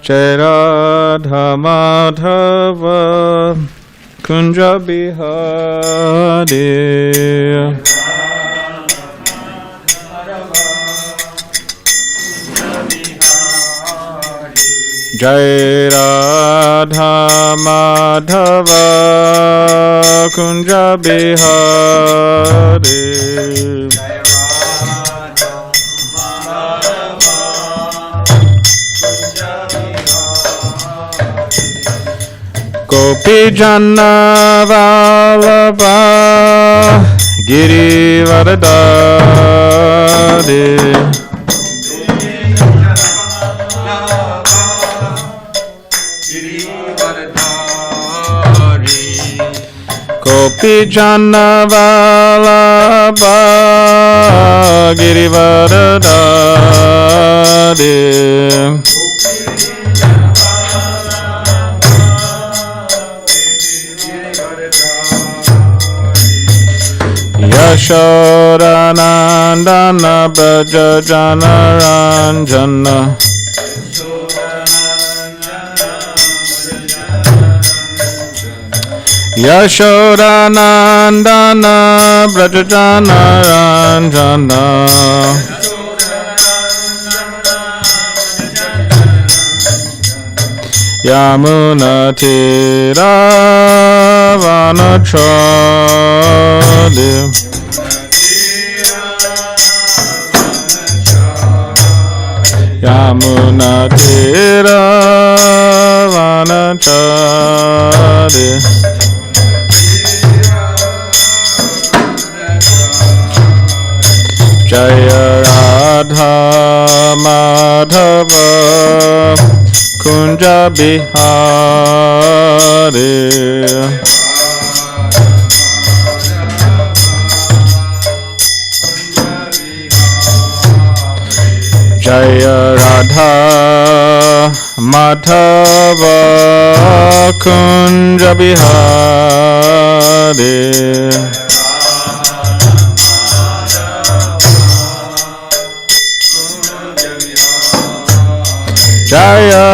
Jai Radha Madhava Kunja Bihari Jai Radha Madhava Kunja Bihari Gopi Jana Vallabha Giri Varadari Gopi Jana Vallabha Giri Varadari Yashoda Nandana Braja Jana Ranjana Yashoda Nandana Braja Jana Ranjana Yamuna Tira Vanachadi Yamuna Tira Vanachadi Jaya Radha Madhava Kunja Bihari Jaya Radha Madhava Kunja Bihari Jaya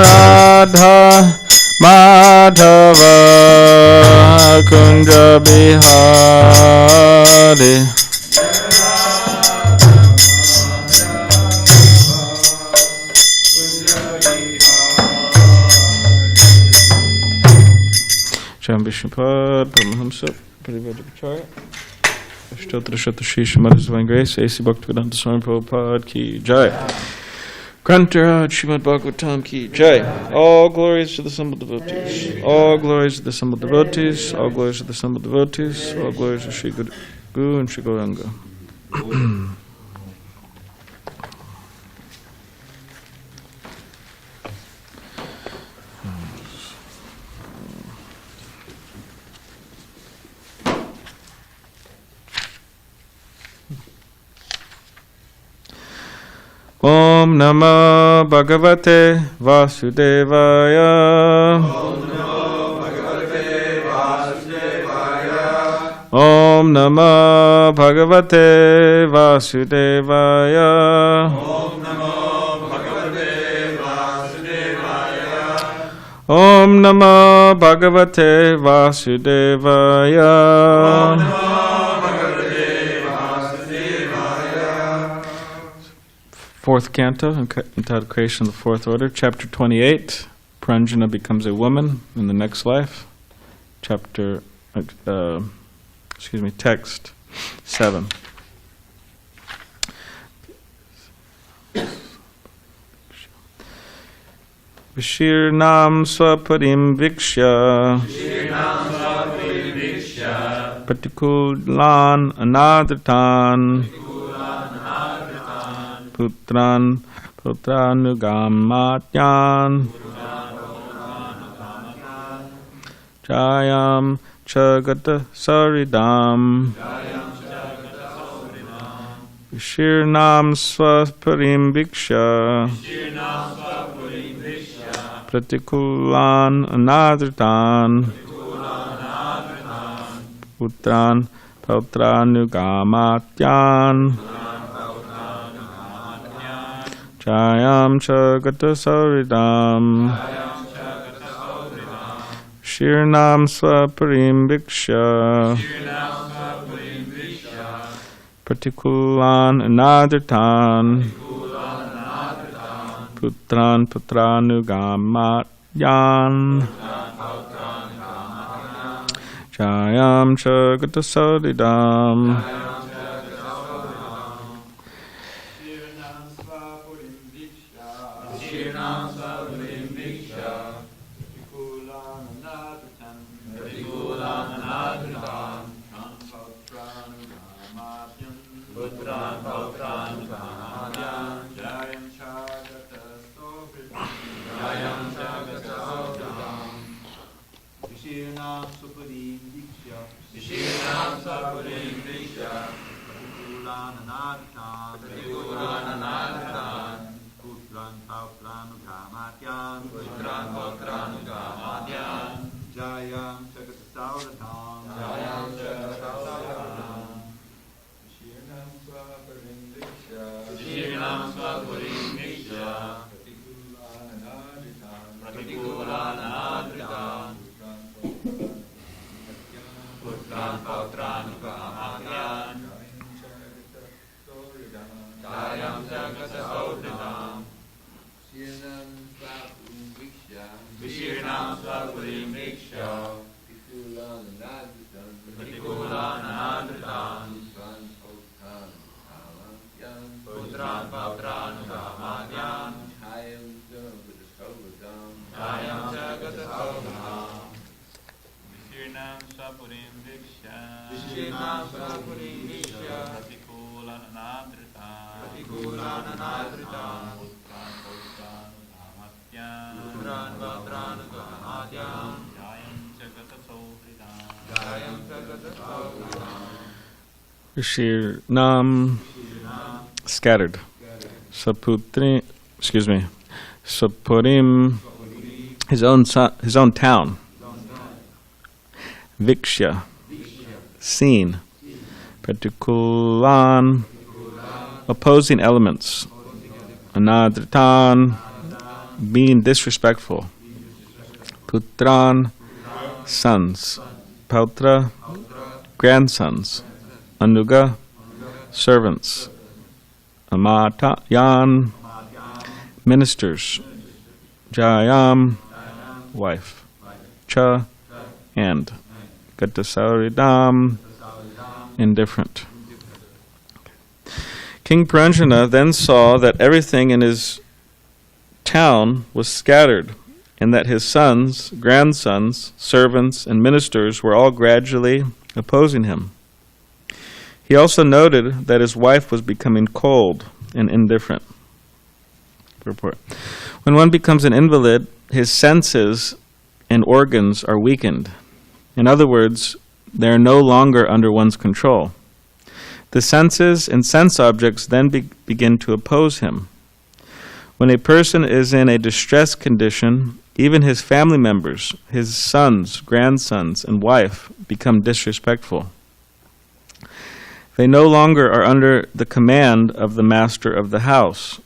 Radha Madhava Kunja Bihari Jam Vishnupad Paramahamsa Parivadapacharya Ashtotra Shatashish Mother's Divine Grace A.C. Bhaktivedanta Swami Prabhupada Ki Jai Grantaraj Srimad Bhagavatam Ki Jai. All glories to the assembled devotees. All glories to the assembled devotees. All glories to the assembled devotees. All glories to Sri Guru and Sri Gauranga. Om Namo Bhagavate Vasudevaya. Om Namo Bhagavate Vasudevaya. Om Namo Bhagavate Vasudevaya. Om Namo Bhagavate Vasudevaya. Om Namo Bhagavate Vasudevaya. Om Namo Fourth canto, entitled Creation of the Fourth Order, chapter 28. Pranjana becomes a woman in the next life. Text 7. Vishirnam swaparim vikshya Patikulan anadatan Putranugamatyan Jayam Chagata Saridam Vishirnam swaparim viksha Pratikulan anadritan Putran Pautranugamatyan Jayam Chagata Sauridam Shirnam Swaparim Bhiksha Partikulan Anadratan Putran Putranugamatyan Jayam Chagata Sauridam Shirnam scattered. Saputri, Sapurim, his own town. Viksha, seen. Partikulan, opposing elements. Anadratan, being disrespectful. Putran, sons. Pautra, grandsons. Anuga, servants. Amatayan, ministers. Jayam, wife. Cha, and. Gatasauridam, indifferent. King Puranjana then saw that everything in his town was scattered, and that his sons, grandsons, servants, and ministers were all gradually opposing him. He also noted that his wife was becoming cold and indifferent. Report. When one becomes an invalid, his senses and organs are weakened. In other words, they are no longer under one's control. The senses and sense objects then begin to oppose him. When a person is in a distressed condition, even his family members, his sons, grandsons, and wife become disrespectful. They no longer are under the command of the master of the house.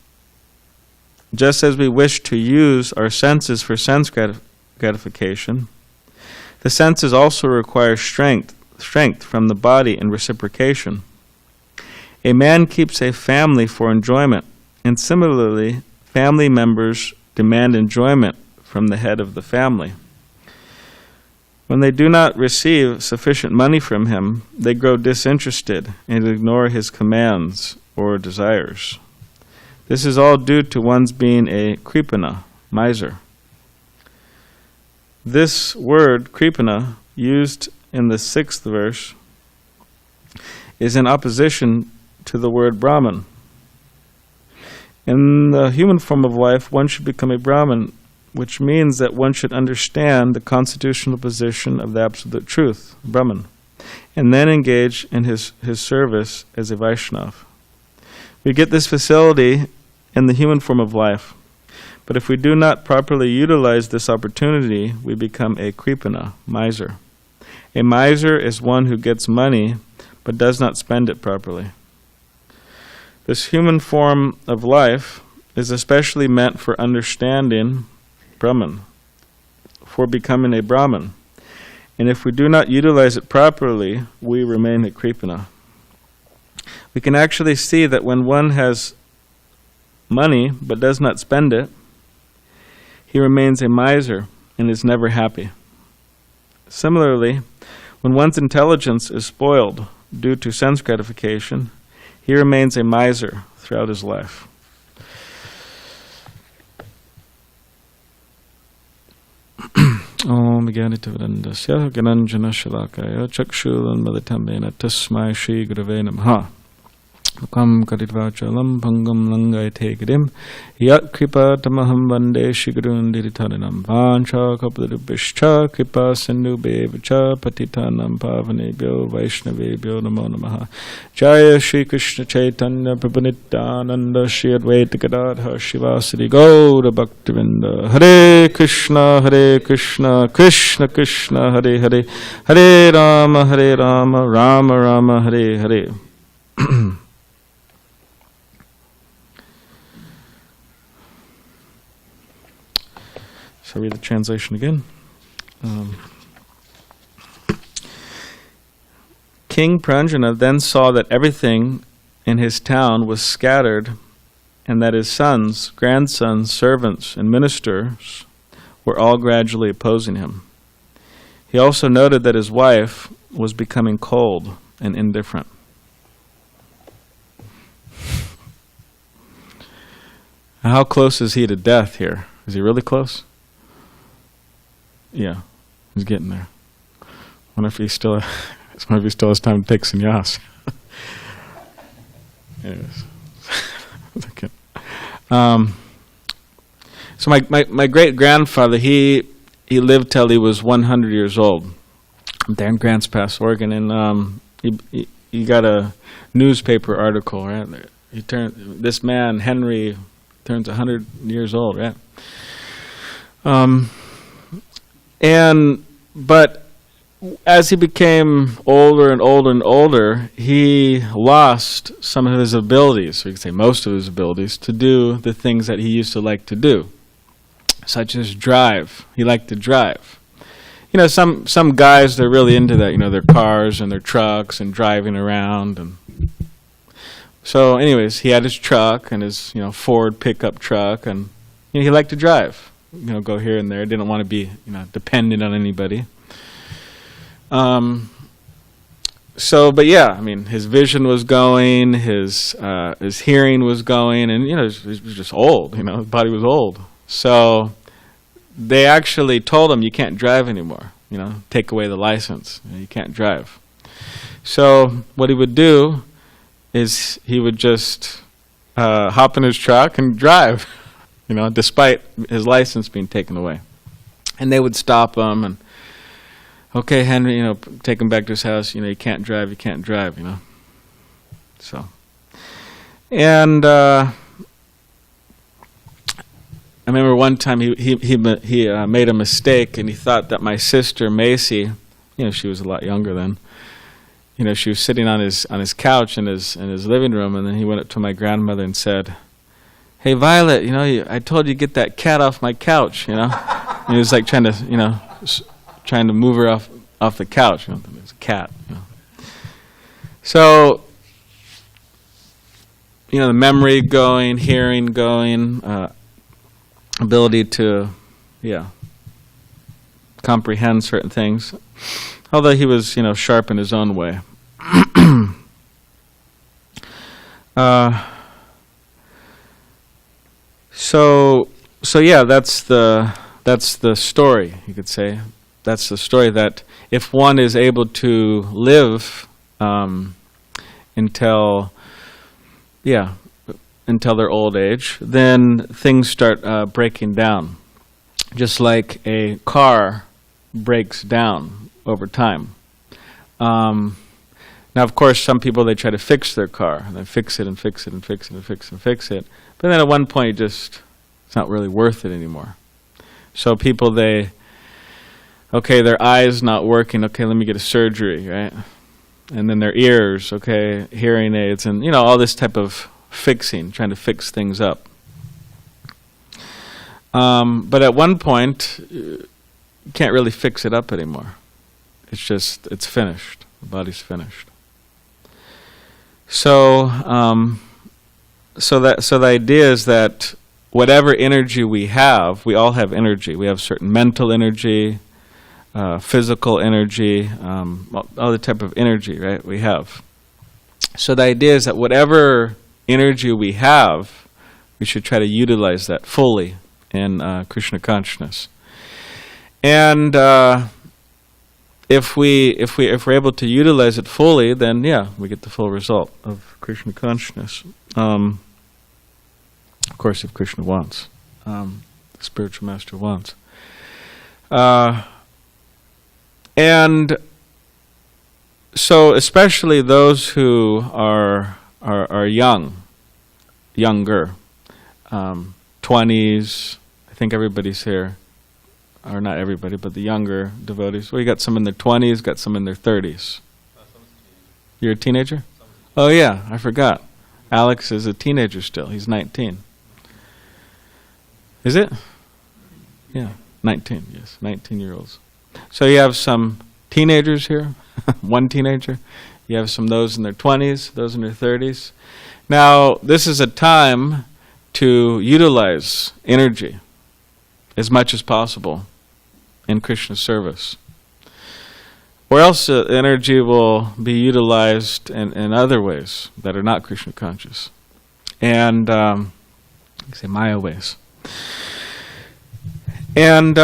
Just as we wish to use our senses for sense gratification, the senses also require strength from the body in reciprocation. A man keeps a family for enjoyment, and similarly, family members demand enjoyment from the head of the family. When they do not receive sufficient money from him, they grow disinterested and ignore his commands or desires. This is all due to one's being a kripana, miser. This word, kripana, used in the 6th verse, is in opposition to the word Brahman. In the human form of life, one should become a Brahman, which means that one should understand the constitutional position of the Absolute Truth, Brahman, and then engage in his service as a Vaishnava. We get this facility in the human form of life, but if we do not properly utilize this opportunity, we become a kripana, miser. A miser is one who gets money but does not spend it properly. This human form of life is especially meant for understanding Brahman, for becoming a Brahman. And if we do not utilize it properly, we remain a Kripana. We can actually see that when one has money but does not spend it, he remains a miser and is never happy. Similarly, when one's intelligence is spoiled due to sense gratification, he remains a miser throughout his life. Om Gyanitavrandasya Gyananjana Shalakaya Chakshulanmalitamena Tasmai Shri Gurave Namaha. Mukam Karitvachalam Pangam Langayate Girim Yat Kripa Tamaham Vande Shigurun Diritaranam Vancha Kapadrubishcha Kripa Sindhu Bevacha Patitanam Pavanebhyo Vaishnavebhyo Namo Namaha. Jaya Shri Krishna Chaitanya Prabhupada Shri Advaita Gadadhar Shivasari Gaura Bhaktivinda. Hare Krishna Krishna Krishna Hare Hare Hare Rama Rama Rama Hare Hare. So read the translation again. King Pranjana then saw that everything in his town was scattered, and that his sons, grandsons, servants, and ministers were all gradually opposing him. He also noted that his wife was becoming cold and indifferent. How close is he to death here? Is he really close? Yeah, he's getting there. Wonder if he still has time to take sannyas. Anyways. Okay. So my great grandfather, he lived till he was 100 years old. There in Grants Pass, Oregon, and he got a newspaper article, right? This man Henry turns 100 years old, right? But as he became older and older and older, he lost some of his abilities, or you could say most of his abilities, to do the things that he used to like to do, such as drive. He liked to drive. You know, some guys, they're really into that, you know, their cars and their trucks and driving around. And so anyways, he had his truck and his, you know, Ford pickup truck, and you know, he liked to drive. You know, go here and there. Didn't want to be, you know, dependent on anybody. But yeah, I mean, his vision was going, his hearing was going, and you know, he was just old. You know, his body was old. So they actually told him, "You can't drive anymore. You know, take away the license. You can't drive." So what he would do is he would just hop in his truck and drive. You know, despite his license being taken away. And they would stop him and, okay, Henry, you know, take him back to his house. You know, you can't drive, you know. So, and I remember one time he made a mistake, and he thought that my sister Macy, you know, she was a lot younger then, you know, she was sitting on his couch in his living room, and then he went up to my grandmother and said, "Hey, Violet, you know, I told you to get that cat off my couch, you know." And he was like trying to move her off the couch. You know, it was a cat. You know. So, you know, the memory going, hearing going, ability to, comprehend certain things. Although he was, you know, sharp in his own way. So yeah, that's the story, you could say. That's the story, that if one is able to live until their old age, then things start breaking down. Just like a car breaks down over time. Now, of course, some people, they try to fix their car, and they fix it and fix it and fix it and fix it and fix it. But then at one point, it's not really worth it anymore. So people, their eye's not working, okay, let me get a surgery, right? And then their ears, okay, hearing aids, and, you know, all this type of fixing, trying to fix things up. But at one point, you can't really fix it up anymore. It's finished. The body's finished. So the idea is that whatever energy we all have energy. We have certain mental energy, physical energy, all the type of energy, right, we have. So the idea is that whatever energy we have, we should try to utilize that fully in Krishna consciousness. And if we're able to utilize it fully, then we get the full result of Krishna consciousness. Of course, if Krishna wants, the spiritual master wants. And so, especially those who are younger, 20s. I think everybody's here, or not everybody, but the younger devotees. Well, you got some in their 20s, got some in their 30s. You're a teenager? Oh yeah, I forgot. Alex is a teenager still. He's 19. Is it? Yeah, 19, yes, 19-year-olds. So you have some teenagers here, one teenager. You have those in their 20s, those in their 30s. Now, this is a time to utilize energy as much as possible in Krishna's service. Or else energy will be utilized in other ways that are not Krishna conscious. And, say Maya ways. And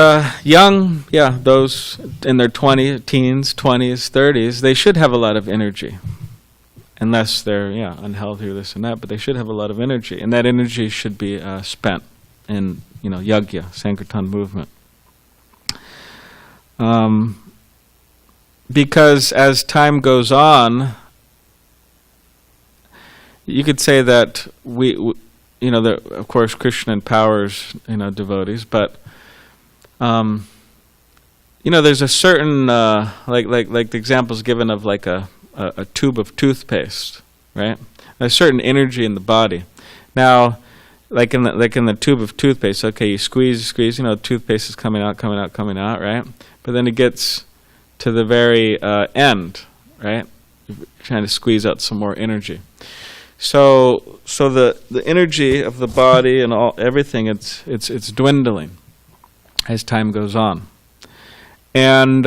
young, those in their teens, 20s, 30s, they should have a lot of energy. Unless they're, unhealthy or this and that, but they should have a lot of energy. And that energy should be spent in, yagya, Sankirtan movement. Because as time goes on, you could say that of course Krishna empowers, devotees, but there's a certain, like the examples given of like a tube of toothpaste, right? There's a certain energy in the body. Now, like in the tube of toothpaste, okay, you squeeze, toothpaste is coming out, right? But then it gets to the very end, right? You're trying to squeeze out some more energy. So the energy of the body and everything, it's dwindling as time goes on. And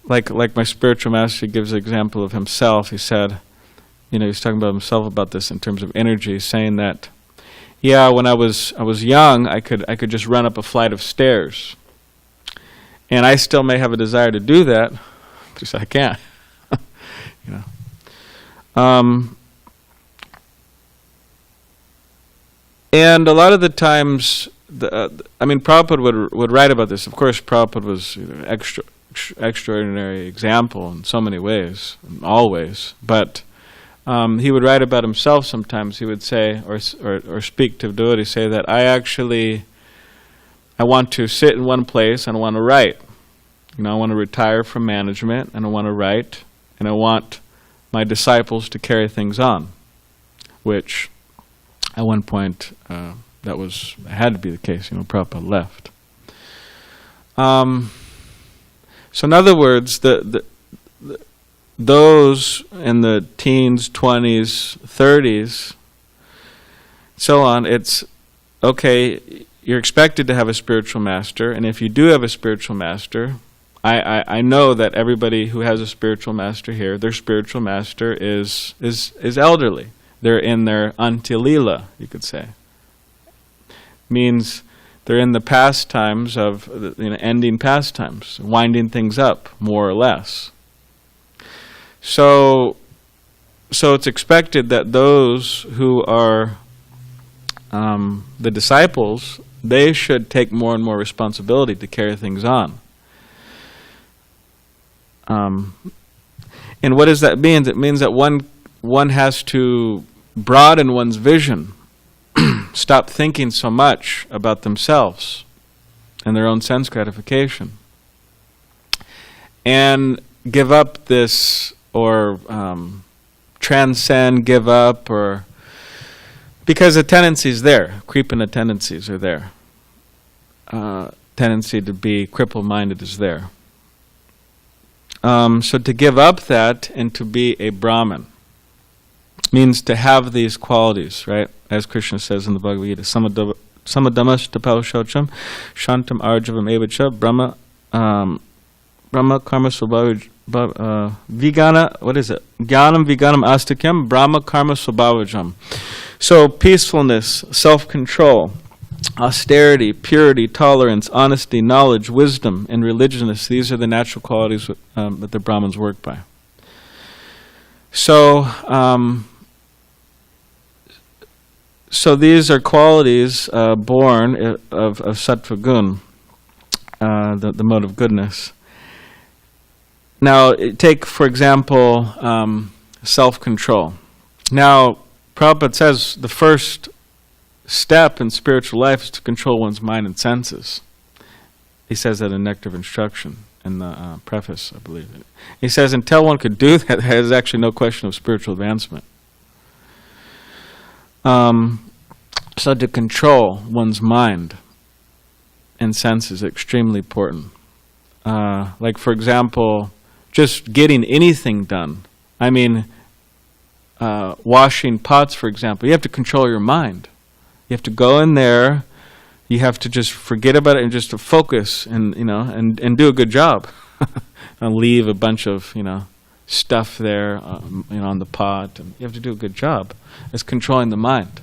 like my spiritual master gives an example of himself. He said, he's talking about himself about this in terms of energy, saying that, when I was young, I could just run up a flight of stairs, and I still may have a desire to do that, but I can't. And a lot of the times, Prabhupada would write about this. Of course, Prabhupada was an extraordinary example in so many ways, always. But he would write about himself sometimes. He would say, or speak to devotees, say that I want to sit in one place and I want to write. I want to retire from management and I want to write, and I want my disciples to carry things on, which at one point had to be the case. Prabhupada left. So in other words, those in the teens, 20s, 30s, so on, it's okay, you're expected to have a spiritual master, and if you do have a spiritual master, I know that everybody who has a spiritual master here, their spiritual master is elderly. They're in their antilila, you could say. Means they're in the pastimes of, ending pastimes, winding things up, more or less. So it's expected that those who are the disciples, they should take more and more responsibility to carry things on. And what does that mean? It means that one has to broaden one's vision, stop thinking so much about themselves and their own sense gratification, and give up this, or transcend, give up, or because the tendencies there, creeping the tendencies are there. tendency to be cripple-minded is there. So to give up that and to be a Brahmin means to have these qualities, right? As Krishna says in the Bhagavad Gita, samadhammas tapaushaucham shantam arjavam evacha brahma karma vigana, what is it? Jnanam viganam astakyam brahma karma swabhavajam. So peacefulness, self-control, austerity, purity, tolerance, honesty, knowledge, wisdom, and religiousness, these are the natural qualities that the Brahmins work by. So, so these are qualities born of sattva gun, the mode of goodness. Now, take, for example, self-control. Now, Prabhupada says the first step in spiritual life is to control one's mind and senses. He says that in Nectar of Instruction, in the preface, I believe. He says until one could do that, there's actually no question of spiritual advancement. So to control one's mind and senses is extremely important. Like, for example, just getting anything done. I mean, washing pots, for example. You have to control your mind. You have to go in there. You have to just forget about it and just to focus and and do a good job. And leave a bunch of stuff there, on the pot. And you have to do a good job. It's controlling the mind.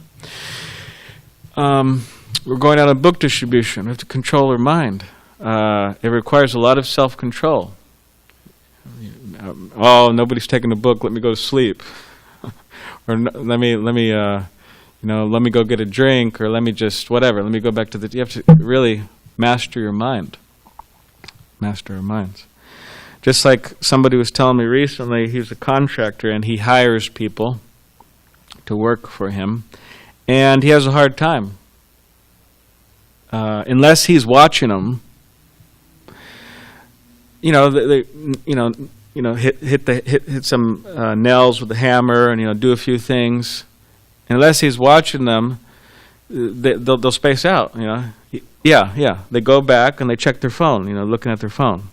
We're going out on book distribution. We have to control our mind. It requires a lot of self-control. Oh, nobody's taking a book. Let me go to sleep. Or let me go get a drink, or let me just whatever. Let me go back to the. You have to really master your mind. Master our minds. Just like somebody was telling me recently, he's a contractor and he hires people to work for him, and he has a hard time. Unless he's watching them, hit some nails with a hammer and do a few things. Unless he's watching them, they'll space out. They go back and they check their phone. Looking at their phone.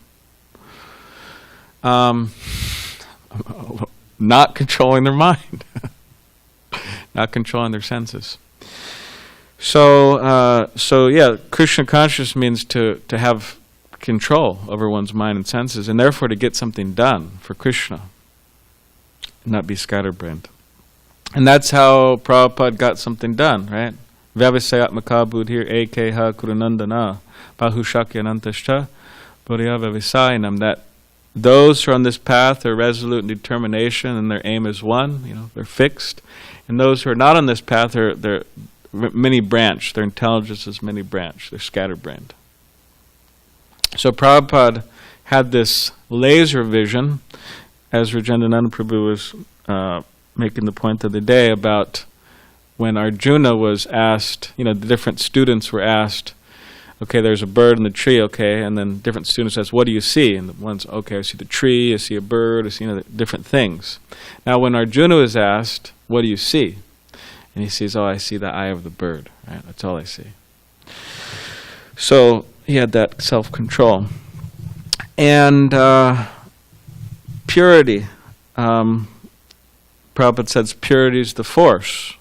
Not controlling their mind, not controlling their senses. So Krishna consciousness means to have control over one's mind and senses, and therefore to get something done for Krishna, not be scatterbrained. And that's how Prabhupada got something done, right? Vyavasayatmaka buddhir ekeha kurunandana bahushakyanantascha buddhya vyavasayanam. That those who are on this path are resolute in determination and their aim is one, they're fixed. And those who are not on this path they're many branch, their intelligence is many branch, they're scatterbrained. So Prabhupada had this laser vision, as Rajendananda Prabhu was making the point the other day about when Arjuna was asked, the different students were asked, okay, there's a bird in the tree, okay, and then different students asked, what do you see? And the one's, okay, I see the tree, I see a bird, I see different things. Now when Arjuna was asked, what do you see? And he says, I see the eye of the bird, right? That's all I see. So he had that self-control. And purity. Prabhupada says purity is the force.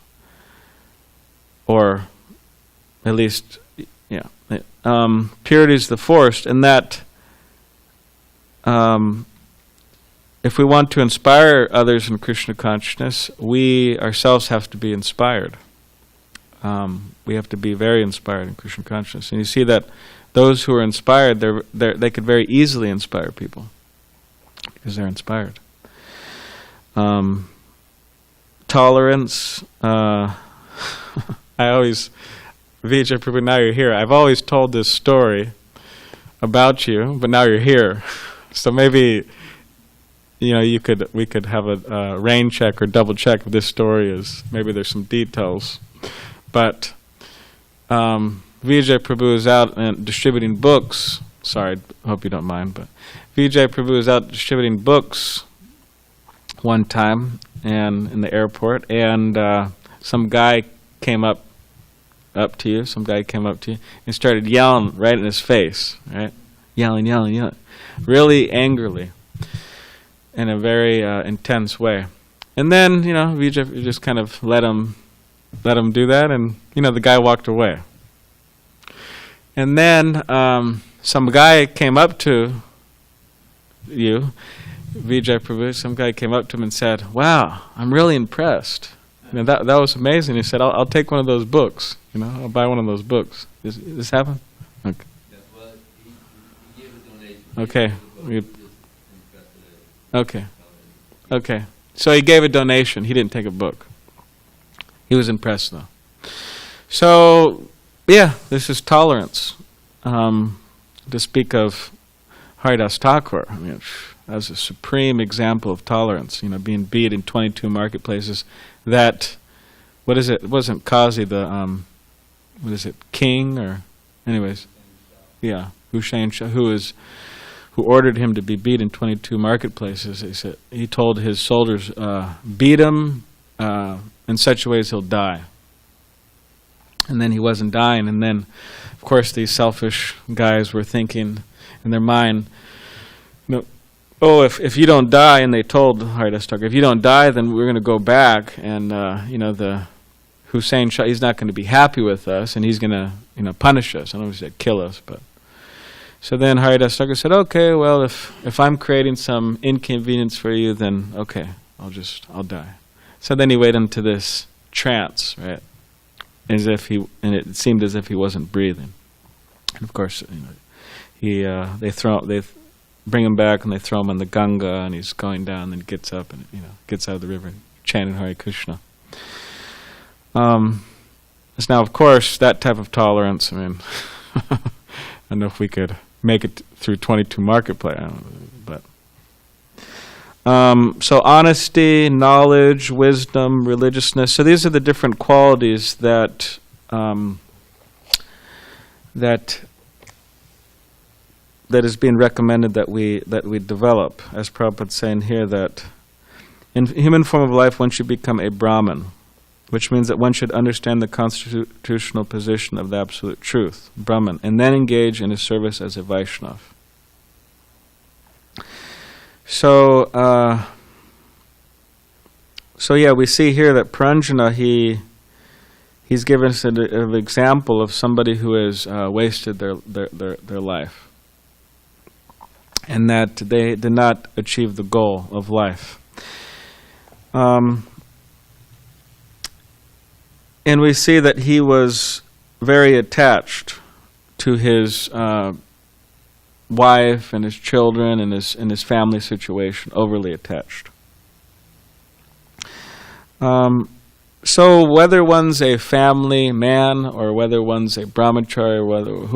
Or at least, purity is the force, and that if we want to inspire others in Krishna consciousness, we ourselves have to be inspired. We have to be very inspired in Krishna consciousness. And you see that those who are inspired, they could very easily inspire people because they're inspired. Tolerance. Vijay Prabhu, now you're here. I've always told this story about you, but now you're here. So maybe, we could have a rain check or double check if this story is, maybe there's some details. But Vijay Prabhu is out and distributing books. Sorry, I hope you don't mind, but Vijay Prabhu is out distributing books one time and in the airport, and some guy came up up to you, some guy came up to you, and started yelling right in his face, right? Yelling, really angrily, in a very intense way. And then, Vijay, you just kind of let him do that, and, the guy walked away. And then some guy came up to you, Vijay Prabhu, some guy came up to him and said, "Wow, I'm really impressed. That was amazing." He said, I'll take one of those books. I'll buy one of those books. This happen? Okay. Well, he gave a donation. Okay. Okay. So he gave a donation. He didn't take a book. He was impressed, though. So, yeah, this is tolerance. To speak of Haridas Thakur, as a supreme example of tolerance, being beat in 22 marketplaces. That, what is it? It wasn't Qazi, the, king, or, anyways, yeah, Hussein Shah, who ordered him to be beat in 22 marketplaces. He told his soldiers, beat him in such ways he'll die. And then he wasn't dying, and then, of course, these selfish guys were thinking in their mind, if you don't die, and they told Haridas Thakur, if you don't die, then we're going to go back, and the Hussein Shah, he's not going to be happy with us, and he's going to punish us. I don't know if he said kill us, but so then Haridas Thakur said, okay, well, if I'm creating some inconvenience for you, then okay, I'll die. So then he went into this trance, right? And it seemed as if he wasn't breathing. And of course, they bring him back and they throw him in the Ganga, and he's going down, and gets up and gets out of the river, chanting Hare Krishna. Now, of course, that type of tolerance. I don't know if we could make it through 22 marketplace, but so honesty, knowledge, wisdom, religiousness. So these are the different qualities that that is being recommended that we develop. As Prabhupada's saying here, that in human form of life one should become a Brahmin, which means that one should understand the constitutional position of the absolute truth, Brahman, and then engage in his service as a Vaishnava. So yeah, we see here that Pranjana, he's given us an example of somebody who has wasted their life, and that they did not achieve the goal of life. And we see that he was very attached to his wife and his children and his family situation, overly attached. So whether one's a family man or whether one's a brahmachari or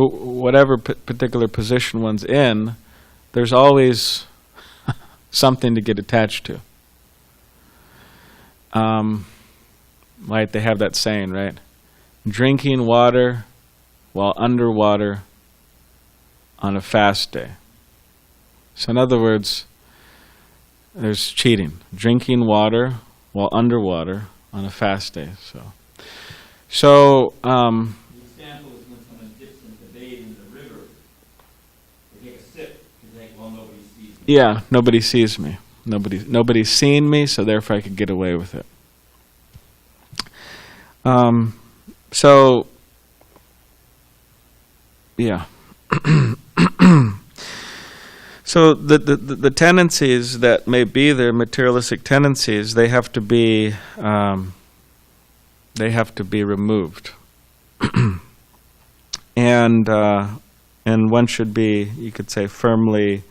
whatever particular position one's in, there's always something to get attached to. Like they have that saying, right? Drinking water while underwater on a fast day. So in other words, there's cheating. Drinking water while underwater on a fast day. So the example is when someone dips into bathe in the river, they take a sip and think, well, nobody sees me. Yeah, nobody sees me. Nobody's seen me, so therefore I could get away with it. So yeah. So the tendencies that may be there, materialistic tendencies, they have to be removed, and one should be, you could say, firmly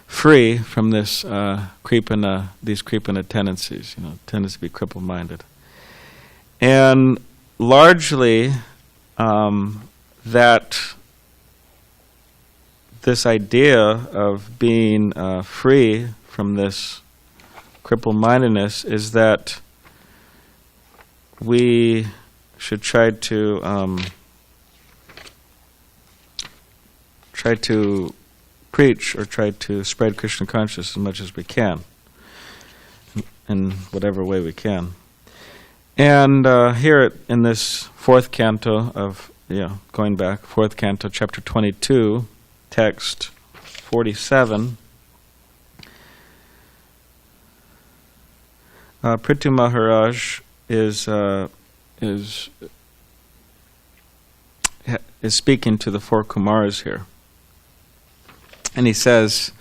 free from this these kripana tendencies. Tendency to be cripple-minded, and largely that. This idea of being free from this cripple-mindedness is that we should try to preach or try to spread Krishna consciousness as much as we can, in whatever way we can. And here in this fourth canto of, going back, fourth canto, chapter 22, text 47, Prithu Maharaj is speaking to the four Kumaras here. And he says,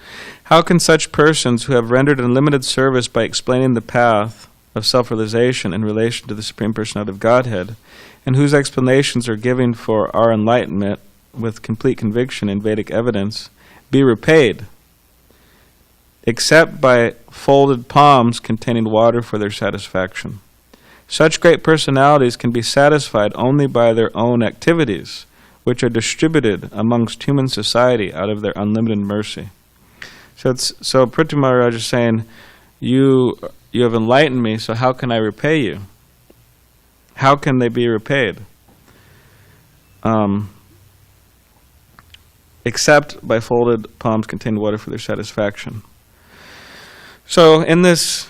how can such persons who have rendered unlimited service by explaining the path of self-realization in relation to the Supreme Personality of Godhead, and whose explanations are given for our enlightenment with complete conviction in Vedic evidence, be repaid, except by folded palms containing water for their satisfaction? Such great personalities can be satisfied only by their own activities, which are distributed amongst human society out of their unlimited mercy. So Prithu Maharaj is saying, you have enlightened me, so how can I repay you? How can they be repaid? Except by folded palms containing water for their satisfaction. So in this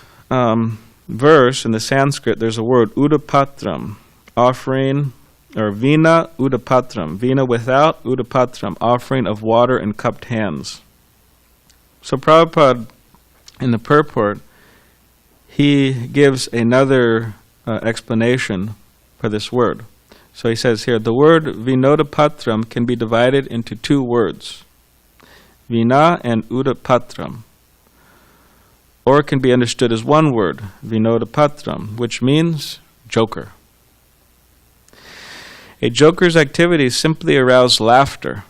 verse, in the Sanskrit, there's a word, udapatram, offering, or vina udapatram, vina without, udapatram, offering of water in cupped hands. So Prabhupada, in the purport, he gives another explanation for this word. So he says here, the word vinodapatram can be divided into two words, vina and udapatram, or it can be understood as one word, vinodapatram, which means joker. A joker's activities simply arouse laughter.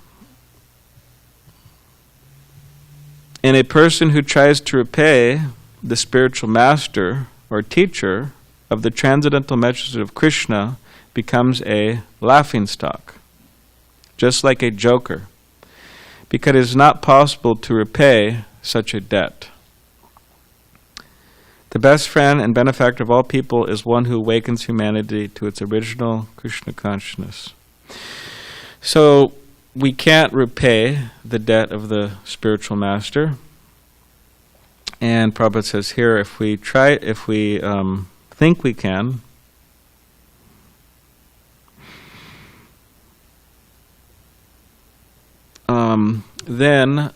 And a person who tries to repay the spiritual master or teacher of the transcendental message of Krishna becomes a laughingstock, just like a joker, because it is not possible to repay such a debt. The best friend and benefactor of all people is one who awakens humanity to its original Krishna consciousness. So we can't repay the debt of the spiritual master. And Prabhupada says here, if we think we can, then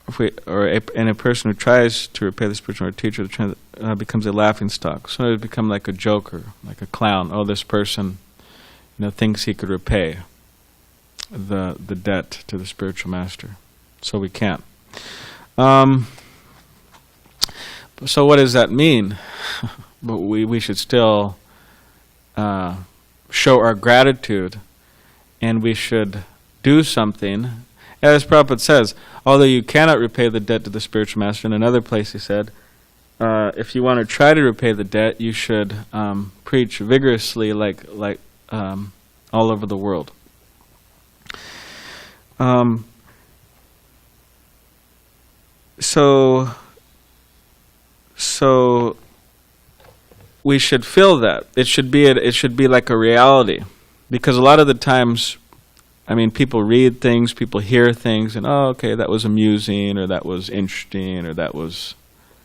a person who tries to repay the spiritual teacher becomes a laughingstock. So it becomes like a joker, like a clown. Oh, this person, thinks he could repay the debt to the spiritual master. So we can't. So what does that mean? But we should still show our gratitude, and we should do something. As Prabhupada says, although you cannot repay the debt to the spiritual master, in another place he said, if you want to try to repay the debt, you should preach vigorously like all over the world. So we should feel that. It should be like a reality, because a lot of the times, people read things, people hear things, and okay, that was amusing, or that was interesting, or that was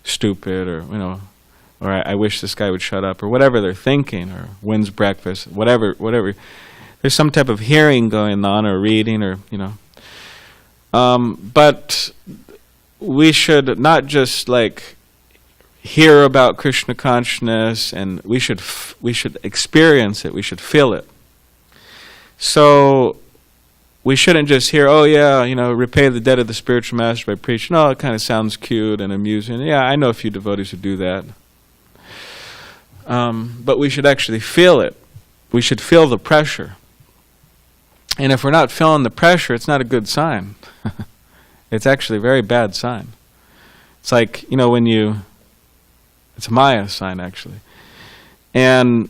stupid, or or I wish this guy would shut up, or whatever they're thinking, or when's breakfast, whatever. There's some type of hearing going on, or reading, or but we should not just hear about Krishna consciousness, and we should experience it. We should feel it. So we shouldn't just hear, repay the debt of the spiritual master by preaching. Oh, it kind of sounds cute and amusing. Yeah, I know a few devotees who do that. But we should actually feel it. We should feel the pressure. And if we're not feeling the pressure, it's not a good sign. It's actually a very bad sign. It's like, it's a Maya sign, actually. And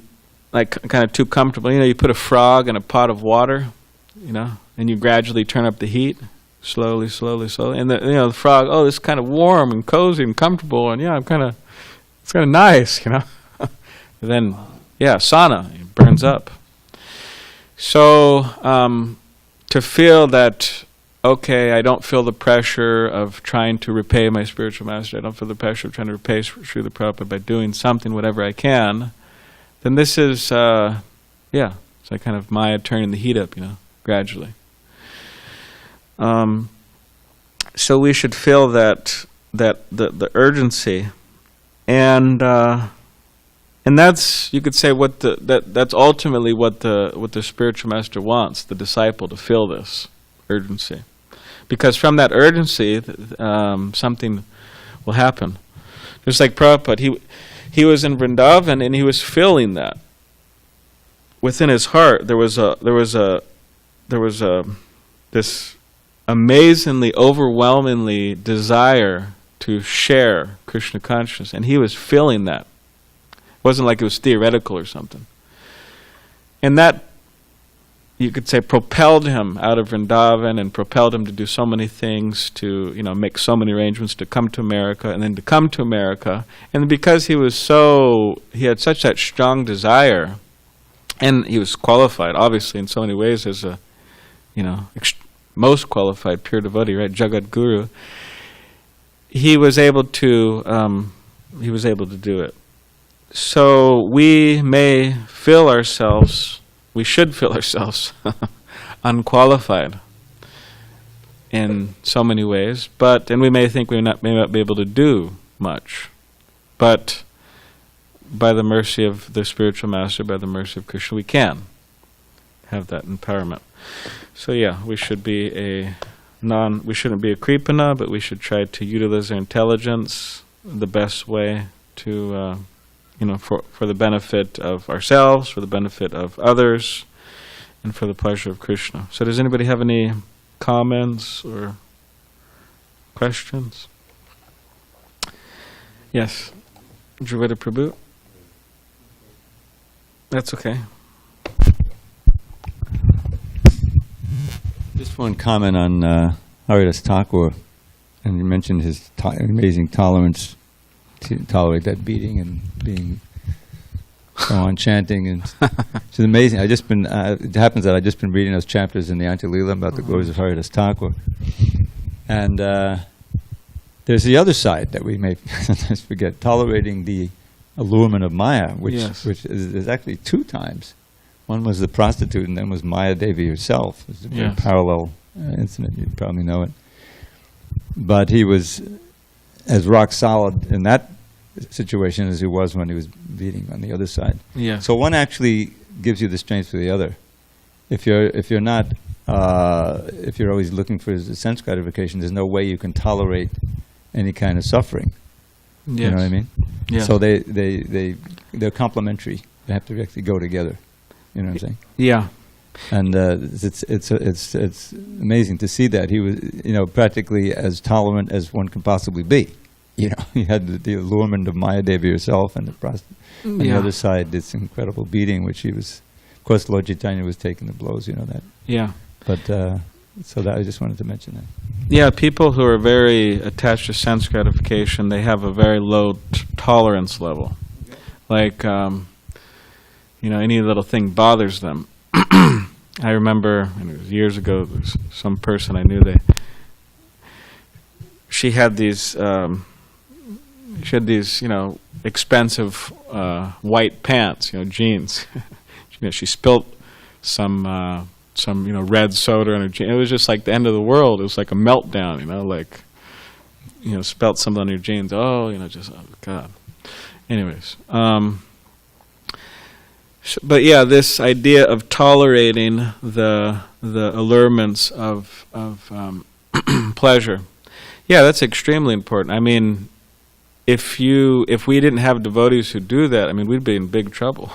kind of too comfortable. You put a frog in a pot of water, and you gradually turn up the heat, slowly. And the frog, oh, this is kind of warm and cozy and comfortable, and it's kind of nice, Then, sauna, it burns up. So, to feel that, okay, I don't feel the pressure of trying to repay my spiritual master. I don't feel the pressure of trying to repay Srila Prabhupada by doing something, whatever I can. then this is, it's like kind of Maya turning the heat up, gradually. So we should feel that the urgency, and that's, you could say, that's ultimately what the spiritual master wants the disciple to feel, this urgency, because from that urgency, something will happen. Just like Prabhupada, he was in Vrindavan and he was feeling that within his heart. There was this amazingly, overwhelmingly desire to share Krishna consciousness, and he was feeling that. It wasn't like it was theoretical or something. And that, you could say, propelled him out of Vrindavan and propelled him to do so many things, to make so many arrangements to come to America, and then to come to America. And because he had such that strong desire, and he was qualified, obviously, in so many ways as a, most qualified pure devotee, right, Jagat Guru. He was able to do it. So we should feel ourselves unqualified in so many ways, and we may think we may not be able to do much, but by the mercy of the spiritual master, by the mercy of Krishna, we can have that empowerment. So we should be we shouldn't be a kripana, but we should try to utilize our intelligence the best way to, for the benefit of ourselves, for the benefit of others, and for the pleasure of Krishna. So does anybody have any comments or questions? Yes. Dravida Prabhu? That's okay. Just one comment on Haridas Thakur, and you mentioned his amazing tolerance to tolerate that beating and being so on chanting, and it's amazing. It happens that I've just been reading those chapters in the Antya-lila about the glories of Haridas Thakur, and there's the other side that we may sometimes forget: tolerating the allurement of Maya, which is actually 2 times. One was the prostitute, and then was Maya Devi herself. It was a very parallel incident. You probably know it. But he was as rock solid in that situation as he was when he was beating on the other side. Yeah. So one actually gives you the strength for the other. If you're always looking for sense gratification, there's no way you can tolerate any kind of suffering. Yes. You know what I mean? Yeah. So they're complementary. They have to actually go together. You know what I'm saying? Yeah. And it's amazing to see that he was, practically as tolerant as one can possibly be. He had the allurement of Maya Devi herself, and on the other side, this incredible beating, which he was. Of course, Lord Chaitanya was taking the blows. You know that. Yeah. But so that I just wanted to mention that. Yeah, people who are very attached to sense gratification, they have a very low tolerance level. Like. Any little thing bothers them. I remember, it was years ago, there was some person I knew, she had these, expensive white pants, jeans. She spilt some red soda in her jeans. It was just like the end of the world. It was like a meltdown, spilt something on your jeans. Oh, God. Anyways, but this idea of tolerating the allurements of pleasure, that's extremely important. I mean, if we didn't have devotees who do that, we'd be in big trouble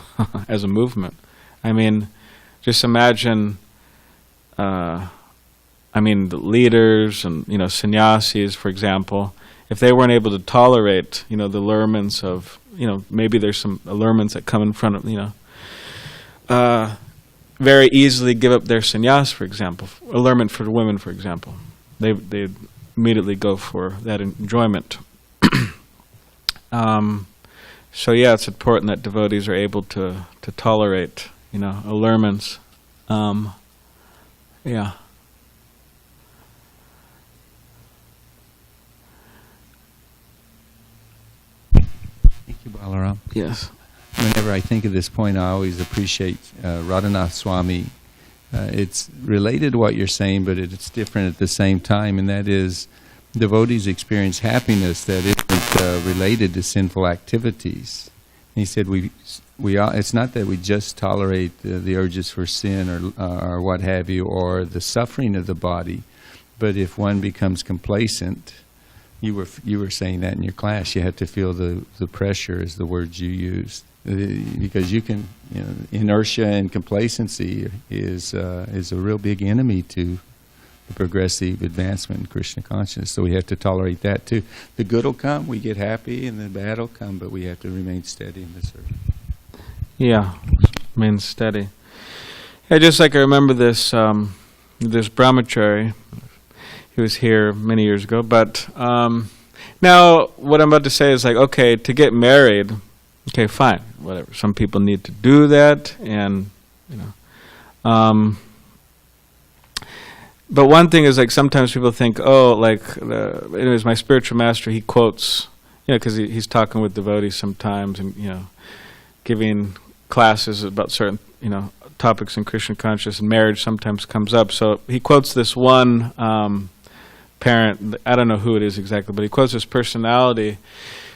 as a movement. Just imagine, the leaders and sannyasis, for example, if they weren't able to tolerate the allurements of maybe there's some allurements that come in front of very easily give up their sannyas, for example, allurement for women, for example. They immediately go for that enjoyment. So it's important that devotees are able to tolerate, allurements. Thank you, Balaram. Yes. Whenever whenever I think of this point, I always appreciate Radhanath Swami. It's related to what you're saying, but it's different at the same time, and that is devotees experience happiness that isn't related to sinful activities. And he said, it's not that we just tolerate the urges for sin or what have you, or the suffering of the body, but if one becomes complacent, you were saying that in your class, you have to feel the pressure is the words you used. Because you can, inertia and complacency is a real big enemy to the progressive advancement in Krishna consciousness. So we have to tolerate that too. The good will come, we get happy, and the bad will come, but we have to remain steady in the service. Yeah, remain steady. Yeah, just like I remember this brahmachari. He was here many years ago, but now what I'm about to say is like, okay, to get married, okay, fine, whatever. Some people need to do that, and but one thing is like sometimes people think, oh, like anyways, my spiritual master, he quotes, because he's talking with devotees sometimes, and giving classes about certain topics in Krishna consciousness, and marriage sometimes comes up. So he quotes this one parent, I don't know who it is exactly, but he quotes this personality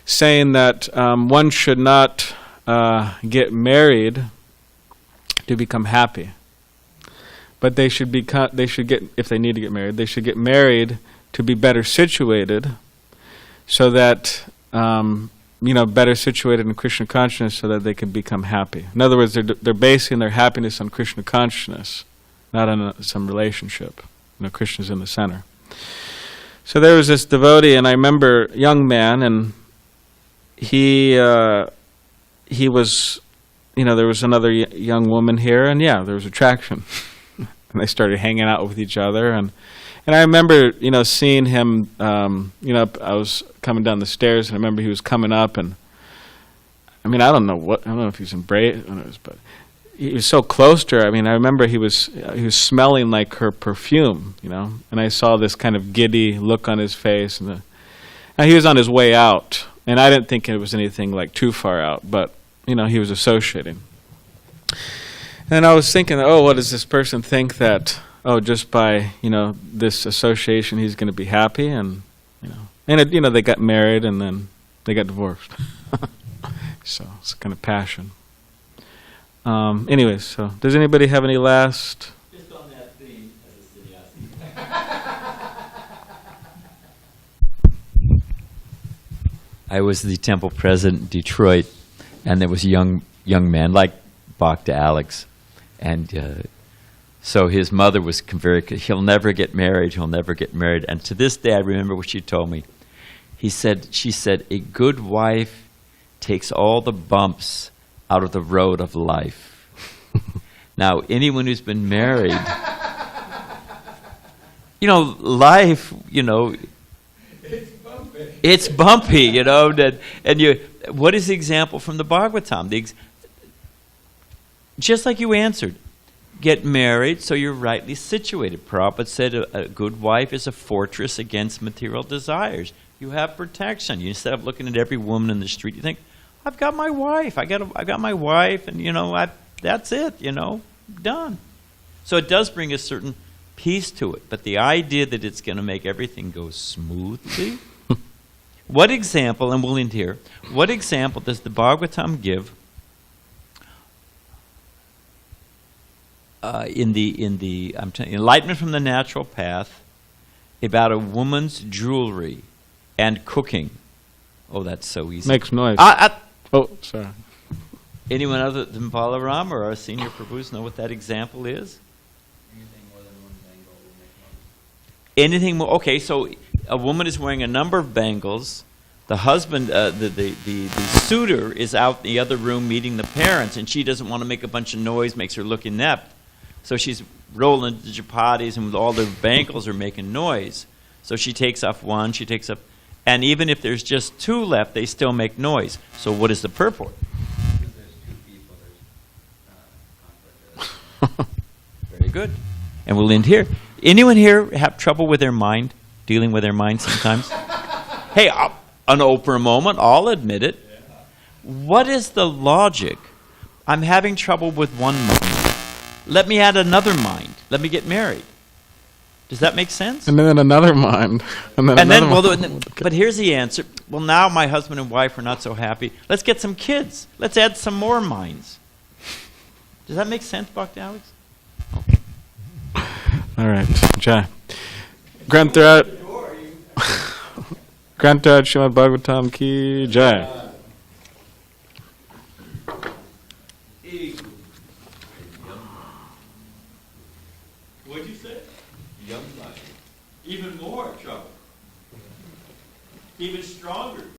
saying that one should not get married to become happy, but they should get, if they need to get married, they should get married to be better situated, so that better situated in Krishna consciousness, so that they can become happy. In other words, they're basing their happiness on Krishna consciousness, not on some relationship. Krishna's in the center. So there was this devotee, and I remember a young man, and he was, there was another young woman here, and there was attraction. And they started hanging out with each other, and I remember, seeing him, I was coming down the stairs, and I remember he was coming up, and I don't know if he was embraced, but he was so close to her. I remember he was smelling like her perfume, and I saw this kind of giddy look on his face, and he was on his way out, and I didn't think it was anything like too far out, but he was associating. And I was thinking, oh, what does this person think that, just by, this association he's going to be happy, and, they got married and then they got divorced. So it's kind of passion. Anyways, so does anybody have any last? Just on that theme, as a sannyasi. I was the temple president in Detroit, and there was a young man like Bhakti Alex, and so his mother was he'll never get married, and to this day I remember what she told me. She said, a good wife takes all the bumps out of the road of life. Now, anyone who's been married, life, it's bumpy, and what is the example from the Bhagavatam? Just like you answered, get married so you're rightly situated. Prabhupada said a good wife is a fortress against material desires. You have protection. You, instead of looking at every woman in the street, you think, I've got my wife. I got my wife, and that's it. Done. So it does bring a certain peace to it. But the idea that it's going to make everything go smoothly. What example? And we'll end here. What example does the Bhagavatam give in the Enlightenment from the Natural Path about a woman's jewelry and cooking? Oh, that's so easy. Makes noise. Oh, sorry. Anyone other than Balarama or our senior Prabhus know what that example is? Anything more than one bangle will make noise. Anything more? Okay, so a woman is wearing a number of bangles. The husband, the suitor, is out in the other room meeting the parents, and she doesn't want to make a bunch of noise, makes her look inept. So she's rolling the chapatis, and with all the bangles are making noise. So she takes off one, and even if there's just two left, they still make noise. So what is the purport? Because there's two people, there's conflict. Very good. And we'll end here. Anyone here have trouble with their mind, dealing with their mind sometimes? Hey, an open moment, I'll admit it. What is the logic I'm having trouble with one mind. Let me add another mind. Let me get married. Does that make sense? And then another mind. And then another mind. But here's the answer. Well, now my husband and wife are not so happy. Let's get some kids. Let's add some more minds. Does that make sense, Bhakti Alex? All right. Jai. Grantharat. Grantharat Srimad Bhagavatam ki Jai. What'd you say? Young life. Even more trouble. Even stronger.